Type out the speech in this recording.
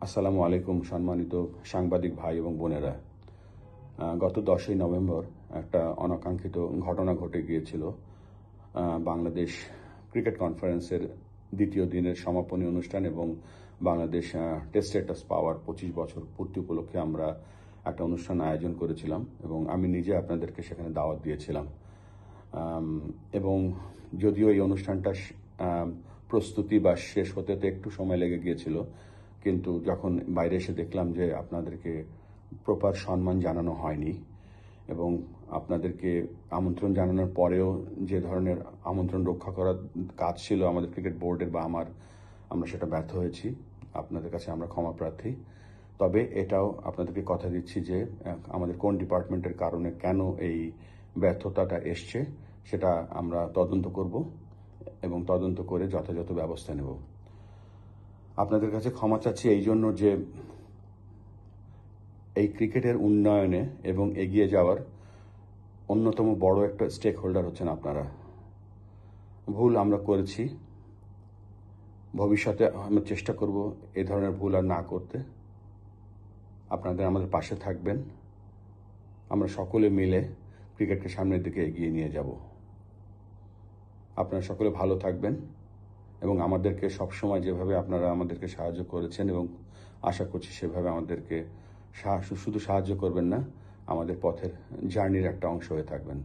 আসসালামু আলাইকুম সম্মানিত সাংবাদিক ভাই এবং বোনেরা। গত 10ই নভেম্বর একটা অনাকাঙ্ক্ষিত ঘটনা ঘটে গিয়েছিল। বাংলাদেশ ক্রিকেট কনফারেন্সের দ্বিতীয় দিনের সমাপনী অনুষ্ঠান এবং বাংলাদেশ টেস্ট স্ট্যাটাস পাওয়ার 25 বছর পূর্তি উপলক্ষে আমরা একটা অনুষ্ঠান আয়োজন করেছিলাম এবং আমি নিজে আপনাদেরকে সেখানে দাওয়াত দিয়েছিলাম। এবং যদিও এই অনুষ্ঠানটা প্রস্তুতি বা শেষ হতে একটু সময় লেগে গিয়েছিল, কিন্তু যখন বাইরে এসে দেখলাম যে আপনাদেরকে প্রপার সম্মান জানানো হয়নি এবং আপনাদেরকে আমন্ত্রণ জানানোর পরেও যে ধরনের আমন্ত্রণ রক্ষা করার কাজ ছিল আমাদের ক্রিকেট বোর্ডের বা আমরা সেটা ব্যর্থ হয়েছি। আপনাদের কাছে আমরা ক্ষমা প্রার্থী। তবে এটাও আপনাদেরকে কথা দিচ্ছি যে আমাদের কোন ডিপার্টমেন্টের কারণে কেন এই ব্যর্থতাটা এসছে সেটা আমরা তদন্ত করব এবং তদন্ত করে যথাযথ ব্যবস্থা নেব। আপনাদের কাছে ক্ষমা চাচ্ছি এই জন্য যে এই ক্রিকেটের উন্নয়নে এবং এগিয়ে যাওয়ার অন্যতম বড় একটা স্টেক হোল্ডার হচ্ছেন আপনারা। ভুল আমরা করেছি, ভবিষ্যতে আমরা চেষ্টা করব এই ধরনের ভুল আর না করতে। আপনাদের আমাদের পাশে থাকবেন, আমরা সকলে মিলে ক্রিকেটকে সামনের দিকে এগিয়ে নিয়ে যাব। আপনারা সকলে ভালো থাকবেন এবং আমাদেরকে সবসময় যেভাবে আপনারা আমাদেরকে সাহায্য করেছেন এবং আশা করছি সেভাবে আমাদেরকে শুধু সাহায্য করবেন না, আমাদের পথের জার্নির একটা অংশ হয়ে থাকবেন।